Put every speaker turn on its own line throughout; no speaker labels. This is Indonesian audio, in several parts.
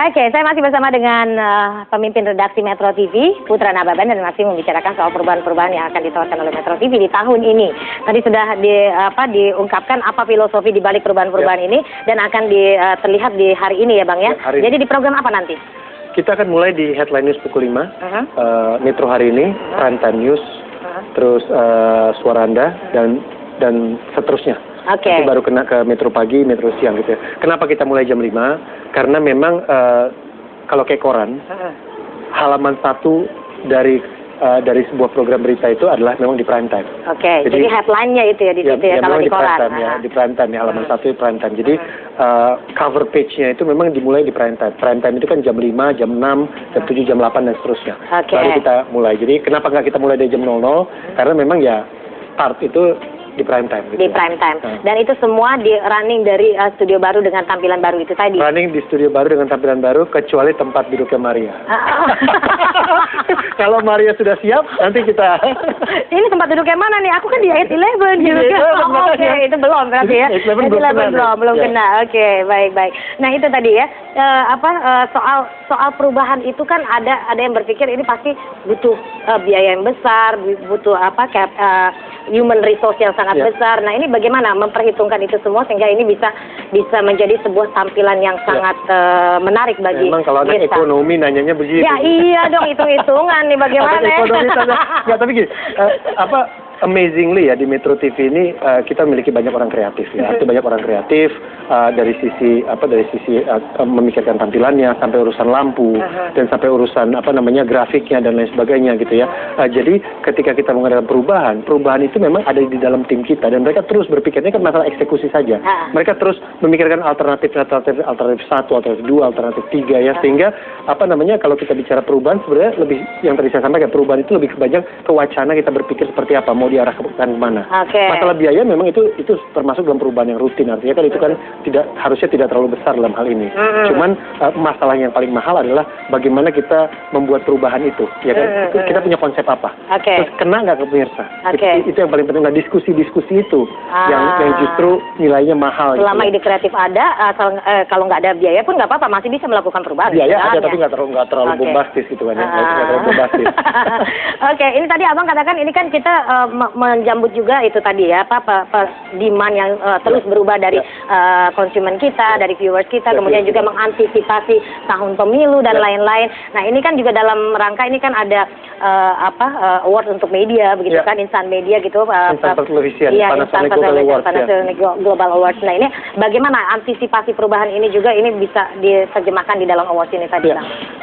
Oke, saya masih bersama dengan pemimpin redaksi Metro TV, Putra Nababan, dan masih membicarakan soal perubahan-perubahan yang akan ditawarkan oleh Metro TV di tahun ini. Tadi sudah diungkapkan apa filosofi di balik perubahan-perubahan ini dan akan terlihat di hari ini ya Bang ya. Jadi di program apa nanti?
Kita akan mulai di Headline News pukul 5, Metro hari ini, Prime Time News, terus Suara Anda, dan seterusnya. Nanti baru kena ke Metro Pagi, Metro Siang gitu ya. Kenapa kita mulai jam 5? Karena memang kalau kayak koran, halaman 1 dari sebuah program berita itu adalah memang di prime time.
Jadi headline-nya itu ya di situ ya kalau di koran.
Di prime time ya, halaman 1 di prime time. Jadi cover page-nya itu memang dimulai di prime time. Prime time itu kan jam 5, jam 6, jam 7, jam 8 dan seterusnya. Baru kita mulai. Jadi kenapa nggak kita mulai dari jam 00? Karena memang ya start itu di prime time. Gitu.
Di prime time. Dan itu semua di running dari studio baru dengan tampilan baru itu tadi.
Running di studio baru dengan tampilan baru kecuali tempat duduknya Maria. Kalau Maria sudah siap, nanti kita. Ini
tempat duduknya mana nih? Aku kan di 8-11 gitu. Itu belum berarti ya. 8-11 belum kena. Baik. Nah itu tadi ya. Soal perubahan itu kan ada yang berpikir ini pasti butuh biaya yang besar, butuh human resource yang sangat besar. Nah ini bagaimana memperhitungkan itu semua sehingga ini bisa menjadi sebuah tampilan yang sangat menarik bagi
memang kalau anak ekonomi nanyanya begitu.
Ya iya dong, hitung-hitungan nih bagaimana
ya. Tapi gini, amazingly ya di Metro TV ini kita memiliki banyak orang kreatif ya. Banyak orang kreatif dari sisi memikirkan tampilannya sampai urusan lampu dan sampai urusan grafiknya dan lain sebagainya gitu ya. Jadi ketika kita mengadakan perubahan itu memang ada di dalam tim kita dan mereka terus berpikirnya kan masalah eksekusi saja. Mereka terus memikirkan alternatif 1, alternatif 2, alternatif 3 ya, sehingga kalau kita bicara perubahan sebenarnya lebih yang tadi saya sampaikan, perubahan itu lebih banyak ke wacana kita berpikir seperti apa, mau diarahkan kemana. Masalah biaya memang itu termasuk dalam perubahan yang rutin, artinya kan itu kan harusnya tidak terlalu besar dalam hal ini. Cuman masalah yang paling mahal adalah bagaimana kita membuat perubahan itu, ya kan? Kita punya konsep apa, terus kena nggak ke pemirsa? Itu yang paling penting. Nah, diskusi-diskusi itu yang justru nilainya mahal.
Selama ide kreatif ada, kalau nggak ada biaya pun nggak apa-apa, masih bisa melakukan perubahan.
Biaya ada, tapi nggak terlalu bombastis gitu kan ya. Nggak terlalu bombastis.
Ini tadi Abang katakan ini kan kita menjambut juga itu tadi ya, demand yang terus berubah dari konsumen kita, dari viewers kita, kemudian juga mengantisipasi tahun pemilu dan lain-lain. Nah ini kan juga dalam rangka ini kan ada award untuk media begitu kan, insan media gitu.
Insan Pertelevisian, Panasonic
Global Awards. Nah ini bagaimana antisipasi perubahan ini juga ini bisa diterjemahkan di dalam awards ini tadi?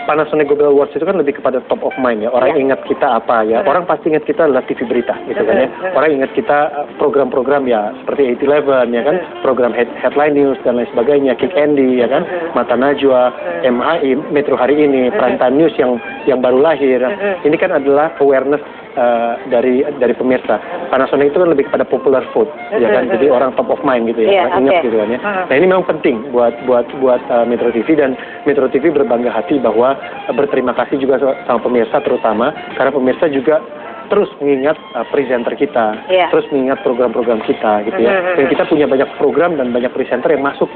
Panasonic Global Awards itu kan lebih kepada top of mind ya. Orang ingat kita apa ya? Orang pasti ingat kita adalah TV berita gitu kan ya. Orang ingat kita program-program ya seperti 8-11 ya kan, program Headline News dan lain sebagainya, Kick Andy ya kan, Mata Najwa, MHI, Metro hari ini, Prime Time News yang baru lahir. Ini kan adalah awareness dari pemirsa. Panasonic itu kan lebih kepada popular food ya kan, jadi orang top of mind gitu ya, ingat gitu kan ya. Nah ini memang penting buat Metro TV, dan Metro TV berbangga hati bahwa berterima kasih juga sama pemirsa terutama karena pemirsa juga terus mengingat presenter kita, terus mengingat program-program kita gitu ya. Dan kita punya banyak program dan banyak presenter yang masuk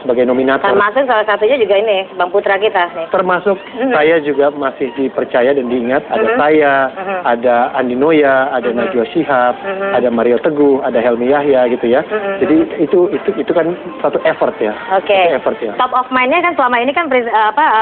sebagai nominator. Termasuk
salah satunya juga ini Bang Putra kita nih.
Termasuk saya juga masih dipercaya dan diingat, ada saya, ada Andi Noya, ada Najwa Shihab, ada Mario Teguh, ada Helmi Yahya gitu ya. Jadi itu kan satu effort ya.
Top of mind-nya kan selama ini kan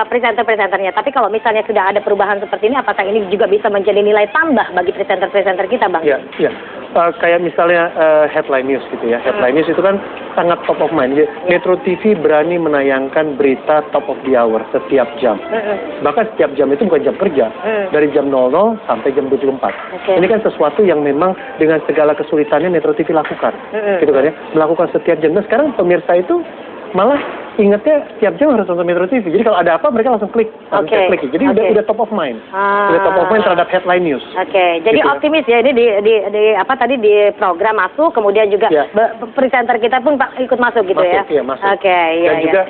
presenter-presenternya. Tapi kalau misalnya sudah ada perubahan seperti ini, apakah ini juga bisa menjadi nilai tambah bagi presenter-presenter kita, Bang?
Iya. Kayak misalnya Headline News gitu ya. Headline News itu kan sangat top of mind. Metro TV berani menayangkan berita top of the hour setiap jam. Bahkan setiap jam itu bukan jam kerja. Dari jam 00 sampai jam 24. Ini kan sesuatu yang memang dengan segala kesulitannya Metro TV lakukan. Gitu kan ya. Melakukan setiap jam. Nah, sekarang pemirsa itu malah ingatnya tiap jam harus nonton Metro TV. Jadi kalau ada apa mereka langsung klik. Jadi udah top of mind. Udah top of mind terhadap Headline News.
Jadi gitu optimis ya ini di program masuk, kemudian juga presenter kita pun ikut masuk gitu ya.
Masuk. Dan juga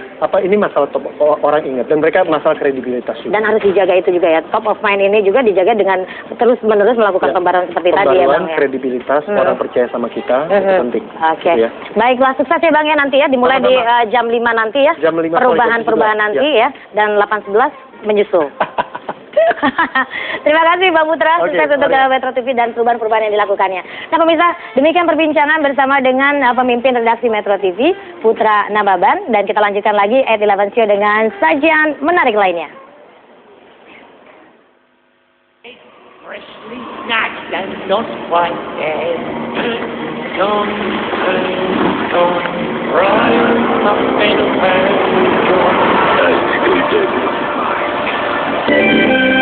ini masalah top orang ingat, dan mereka masalah kredibilitas juga. Dan
harus dijaga itu juga ya. Top of mind ini juga dijaga dengan terus-menerus melakukan pembaruan seperti tadi ya Bang ya.
Kredibilitas, orang percaya sama kita itu penting.
Baiklah, sukses ya Bang ya nanti ya, dimulai di jam 5 nanti nanti ya.
Jam 5 sore,
Perubahan-perubahan
jam 11,
nanti ya. Dan 8.11 menyusul. Terima kasih Mbak Putra, sukses untuk Metro TV dan perubahan-perubahan yang dilakukannya. Nah pemirsa, demikian perbincangan bersama dengan pemimpin redaksi Metro TV, Putra Nababan. Dan kita lanjutkan lagi at 11 Show dengan sajian menarik lainnya.
Freshly snatched and not quite dead. Rise up in a